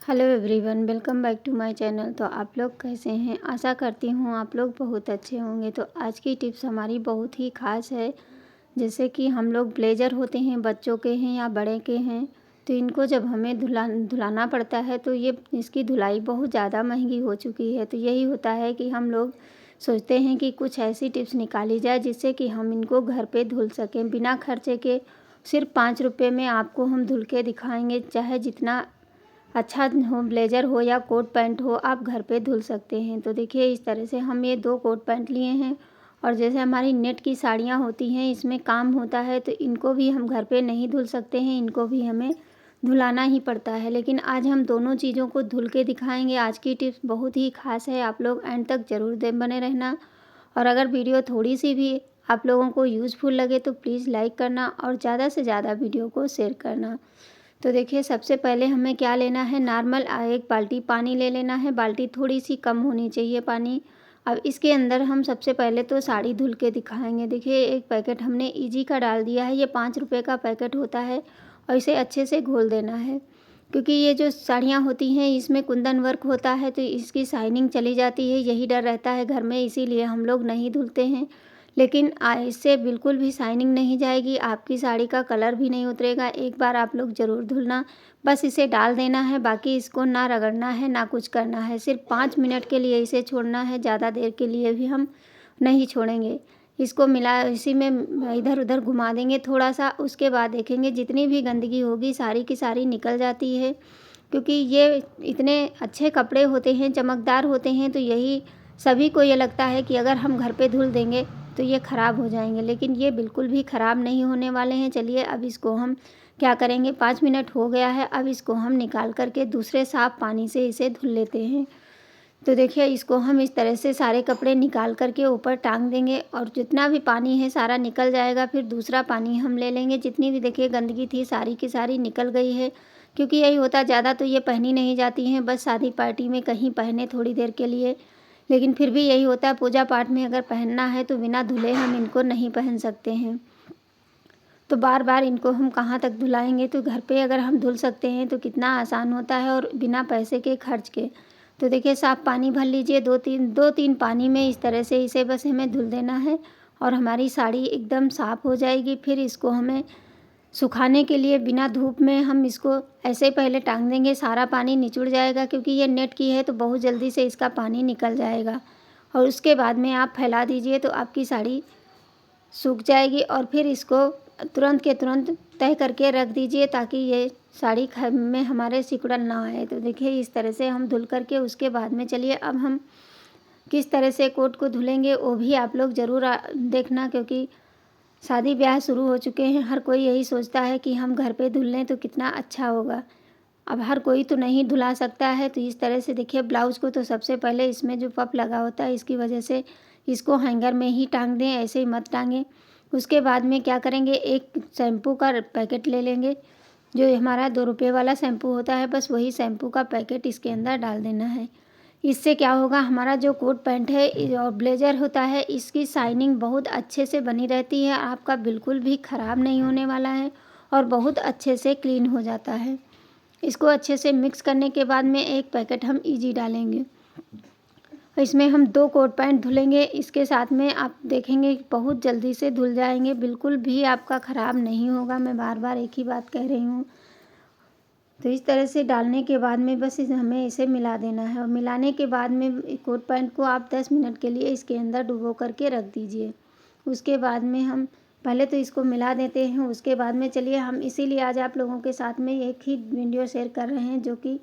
Hello everyone, welcome back to my channel. तो आप लोग कैसे हैं? आशा करती हूँ आप लोग बहुत अच्छे होंगे। तो आज की टिप्स हमारी बहुत ही ख़ास है। जैसे कि हम लोग ब्लेज़र होते हैं, बच्चों के हैं या बड़े के हैं, तो इनको जब हमें धुलाना पड़ता है तो ये इसकी धुलाई बहुत ज़्यादा महंगी हो चुकी है। तो यही होता है कि हम लोग सोचते हैं कि कुछ ऐसी टिप्स निकाली जाए जिससे कि हम इनको घर पे धुल सकें बिना खर्चे के। सिर्फ 5 रुपये में आपको हम धुल के दिखाएंगे। चाहे जितना अच्छा हो, ब्लेज़र हो या कोट पैंट हो, आप घर पे धुल सकते हैं। तो देखिए, इस तरह से हम ये 2 कोट पैंट लिए हैं। और जैसे हमारी नेट की साड़ियाँ होती हैं, इसमें काम होता है, तो इनको भी हम घर पे नहीं धुल सकते हैं, इनको भी हमें धुलाना ही पड़ता है। लेकिन आज हम दोनों चीज़ों को धुल के दिखाएंगे। आज की टिप्स बहुत ही ख़ास है, आप लोग एंड तक ज़रूर बने रहना। और अगर वीडियो थोड़ी सी भी आप लोगों को यूज़फुल लगे तो प्लीज़ लाइक करना और ज़्यादा से ज़्यादा वीडियो को शेयर करना। तो देखिए, सबसे पहले हमें क्या लेना है, नॉर्मल 1 बाल्टी पानी ले लेना है। बाल्टी थोड़ी सी कम होनी चाहिए पानी। अब इसके अंदर हम सबसे पहले तो साड़ी धुल के दिखाएंगे। देखिए, एक पैकेट हमने इजी का डाल दिया है, ये 5 रुपये का पैकेट होता है। और इसे अच्छे से घोल देना है, क्योंकि ये जो साड़ियाँ होती हैं इसमें कुंदन वर्क होता है, तो इसकी शाइनिंग चली जाती है, यही डर रहता है घर में, इसीलिए हम लोग नहीं धुलते हैं। लेकिन इससे बिल्कुल भी शाइनिंग नहीं जाएगी, आपकी साड़ी का कलर भी नहीं उतरेगा। एक बार आप लोग ज़रूर धुलना। बस इसे डाल देना है, बाकी इसको ना रगड़ना है ना कुछ करना है। सिर्फ 5 मिनट के लिए इसे छोड़ना है, ज़्यादा देर के लिए भी हम नहीं छोड़ेंगे। इसको मिला इसी में इधर उधर घुमा देंगे थोड़ा सा। उसके बाद देखेंगे जितनी भी गंदगी होगी सारी की सारी निकल जाती है, क्योंकि ये इतने अच्छे कपड़े होते हैं, चमकदार होते हैं। तो यही सभी को ये लगता है कि अगर हम घर पे धुल देंगे तो ये ख़राब हो जाएंगे, लेकिन ये बिल्कुल भी ख़राब नहीं होने वाले हैं। चलिए, अब इसको हम क्या करेंगे, 5 मिनट हो गया है, अब इसको हम निकाल करके दूसरे साफ़ पानी से इसे धुल लेते हैं। तो देखिए, इसको हम इस तरह से सारे कपड़े निकाल करके ऊपर टांग देंगे और जितना भी पानी है सारा निकल जाएगा। फिर दूसरा पानी हम ले लेंगे। जितनी भी देखिए गंदगी थी सारी की सारी निकल गई है, क्योंकि यही होता, ज़्यादा तो ये पहनी नहीं जाती हैं, बस शादी पार्टी में कहीं पहने थोड़ी देर के लिए। लेकिन फिर भी यही होता है, पूजा पाठ में अगर पहनना है तो बिना धुले हम इनको नहीं पहन सकते हैं। तो बार बार इनको हम कहाँ तक धुलाएंगे। तो घर पे अगर हम धुल सकते हैं तो कितना आसान होता है, और बिना पैसे के खर्च के। तो देखिए, साफ़ पानी भर लीजिए, 2-3 पानी में इस तरह से इसे बस हमें धुल देना है और हमारी साड़ी एकदम साफ़ हो जाएगी। फिर इसको हमें सुखाने के लिए बिना धूप में हम इसको ऐसे पहले टांग देंगे, सारा पानी निचुड़ जाएगा, क्योंकि ये नेट की है तो बहुत जल्दी से इसका पानी निकल जाएगा। और उसके बाद में आप फैला दीजिए तो आपकी साड़ी सूख जाएगी। और फिर इसको तुरंत के तुरंत तह करके रख दीजिए, ताकि ये साड़ी में हमारे सिकुड़न ना आए। तो देखिए, इस तरह से हम धुल करके उसके बाद में चलिए अब हम किस तरह से कोट को धुलेंगे वो भी आप लोग ज़रूर देखना, क्योंकि शादी ब्याह शुरू हो चुके हैं। हर कोई यही सोचता है कि हम घर पे धुल लें तो कितना अच्छा होगा। अब हर कोई तो नहीं धुला सकता है। तो इस तरह से देखिए, ब्लाउज़ को तो सबसे पहले इसमें जो पफ लगा होता है इसकी वजह से इसको हैंगर में ही टांग दें, ऐसे ही मत टांगें। उसके बाद में क्या करेंगे, एक शैम्पू का पैकेट ले लेंगे, जो हमारा 2 रुपये वाला शैम्पू होता है, बस वही शैम्पू का पैकेट इसके अंदर डाल देना है। इससे क्या होगा, हमारा जो कोट पैंट है और ब्लेज़र होता है इसकी शाइनिंग बहुत अच्छे से बनी रहती है, आपका बिल्कुल भी ख़राब नहीं होने वाला है और बहुत अच्छे से क्लीन हो जाता है। इसको अच्छे से मिक्स करने के बाद में एक पैकेट हम इजी डालेंगे, इसमें हम 2 कोट पैंट धुलेंगे। इसके साथ में आप देखेंगे कि बहुत जल्दी से धुल जाएंगे, बिल्कुल भी आपका ख़राब नहीं होगा। मैं बार बार एक ही बात कह रही हूँ। तो इस तरह से डालने के बाद में बस हमें इसे मिला देना है, और मिलाने के बाद में कोट पैंट को आप 10 मिनट के लिए इसके अंदर डुबो करके रख दीजिए। उसके बाद में हम पहले तो इसको मिला देते हैं। उसके बाद में चलिए, हम इसीलिए आज आप लोगों के साथ में एक ही वीडियो शेयर कर रहे हैं, जो कि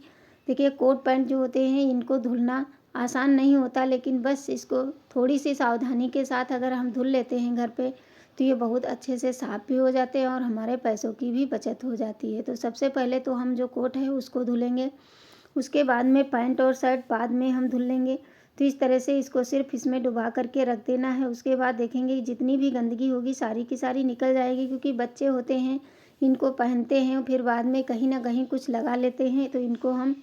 देखिए, कोट पैंट जो होते हैं इनको धुलना आसान नहीं होता, लेकिन बस इसको थोड़ी सी सावधानी के साथ अगर हम धुल लेते हैं घर पे तो ये बहुत अच्छे से साफ़ भी हो जाते हैं और हमारे पैसों की भी बचत हो जाती है। तो सबसे पहले तो हम जो कोट है उसको धुलेंगे, उसके बाद में पैंट और शर्ट बाद में हम धुल लेंगे। तो इस तरह से इसको सिर्फ इसमें डुबा करके रख देना है। उसके बाद देखेंगे कि जितनी भी गंदगी होगी सारी की सारी निकल जाएगी, क्योंकि बच्चे होते हैं इनको पहनते हैं फिर बाद में कहीं ना कहीं कुछ लगा लेते हैं, तो इनको हम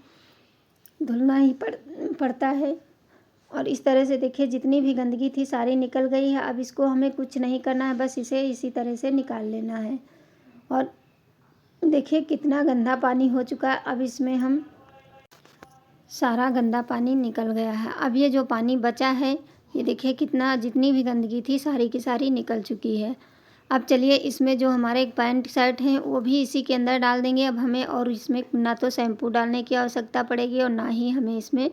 धुलना ही पड़ता है। और इस तरह से देखिए, जितनी भी गंदगी थी सारी निकल गई है। अब इसको हमें कुछ नहीं करना है, बस इसे इसी तरह से निकाल लेना है। और देखिए कितना गंदा पानी हो चुका है। अब इसमें हम सारा गंदा पानी निकल गया है। अब ये जो पानी बचा है, ये देखिए कितना, जितनी भी गंदगी थी सारी की सारी निकल चुकी है। अब चलिए इसमें जो हमारे पैंट शर्ट हैं वो भी इसी के अंदर डाल देंगे। अब हमें और इसमें ना तो शैम्पू डालने की आवश्यकता पड़ेगी और ना ही हमें इसमें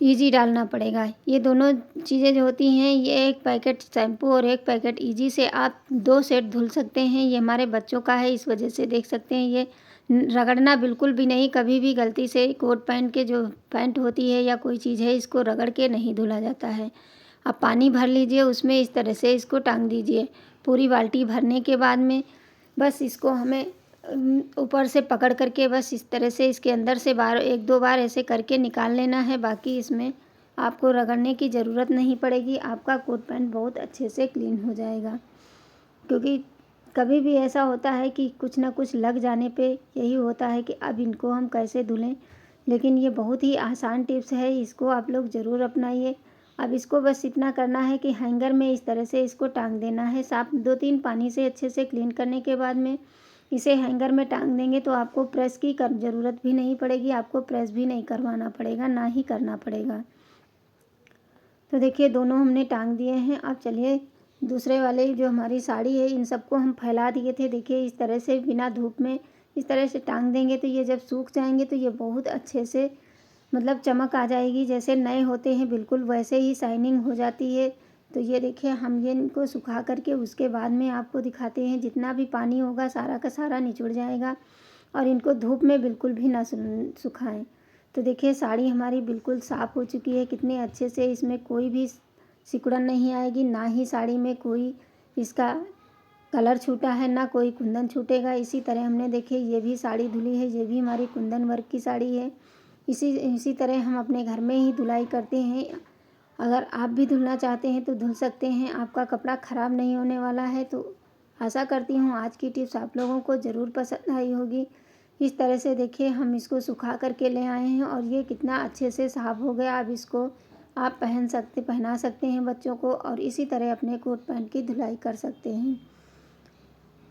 ईजी डालना पड़ेगा। ये दोनों चीज़ें जो होती हैं, ये एक पैकेट शैम्पू और एक पैकेट ईजी से आप 2 सेट धुल सकते हैं। ये हमारे बच्चों का है, इस वजह से देख सकते हैं ये रगड़ना बिल्कुल भी नहीं। कभी भी गलती से कोट पैंट के जो पैंट होती है या कोई चीज़ है, इसको रगड़ के नहीं धुला जाता है। आप पानी भर लीजिए, उसमें इस तरह से इसको टांग दीजिए। पूरी बाल्टी भरने के बाद में बस इसको हमें ऊपर से पकड़ करके बस इस तरह से इसके अंदर से बार 1-2 बार ऐसे करके निकाल लेना है। बाकी इसमें आपको रगड़ने की ज़रूरत नहीं पड़ेगी। आपका कोट पैंट बहुत अच्छे से क्लीन हो जाएगा। क्योंकि कभी भी ऐसा होता है कि कुछ ना कुछ लग जाने पे यही होता है कि अब इनको हम कैसे धुलें। लेकिन ये बहुत ही आसान टिप्स है, इसको आप लोग ज़रूर अपनाइए। अब इसको बस इतना करना है कि हैंगर में इस तरह से इसको टांग देना है। साफ 2-3 पानी से अच्छे से क्लीन करने के बाद में इसे हैंगर में टांग देंगे तो आपको प्रेस की ज़रूरत भी नहीं पड़ेगी। आपको प्रेस भी नहीं करवाना पड़ेगा, ना ही करना पड़ेगा। तो देखिए दोनों हमने टांग दिए हैं। अब चलिए दूसरे वाले जो हमारी साड़ी है, इन सबको हम फैला दिए थे। देखिए इस तरह से बिना धूप में इस तरह से टांग देंगे तो ये जब सूख जाएंगे तो ये बहुत अच्छे से मतलब चमक आ जाएगी। जैसे नए होते हैं बिल्कुल वैसे ही शाइनिंग हो जाती है। तो ये देखिए हम ये इनको सुखा करके उसके बाद में आपको दिखाते हैं। जितना भी पानी होगा सारा का सारा निचुड़ जाएगा और इनको धूप में बिल्कुल भी ना सुखाएं। तो देखिए साड़ी हमारी बिल्कुल साफ़ हो चुकी है। कितने अच्छे से इसमें कोई भी सिकुड़न नहीं आएगी, ना ही साड़ी में कोई इसका कलर छूटा है, ना कोई कुंदन छूटेगा। इसी तरह हमने देखिए ये भी साड़ी धुली है, ये भी हमारी कुंदन वर्क की साड़ी है। इसी तरह हम अपने घर में ही धुलाई करते हैं। अगर आप भी धुलना चाहते हैं तो धुल सकते हैं। आपका कपड़ा ख़राब नहीं होने वाला है। तो आशा करती हूँ आज की टिप्स आप लोगों को ज़रूर पसंद आई होगी। इस तरह से देखिए हम इसको सुखा करके ले आए हैं और ये कितना अच्छे से साफ़ हो गया। अब इसको आप पहना सकते हैं बच्चों को और इसी तरह अपने कोट पैंट की धुलाई कर सकते हैं।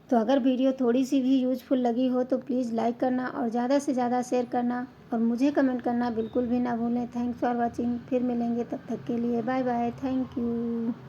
तो अगर वीडियो थोड़ी सी भी यूज़फुल लगी हो तो प्लीज़ लाइक करना और ज़्यादा से ज़्यादा शेयर करना और मुझे कमेंट करना बिल्कुल भी ना भूलें। Thanks for watching. फिर मिलेंगे, तब तक के लिए बाय बाय। Thank you.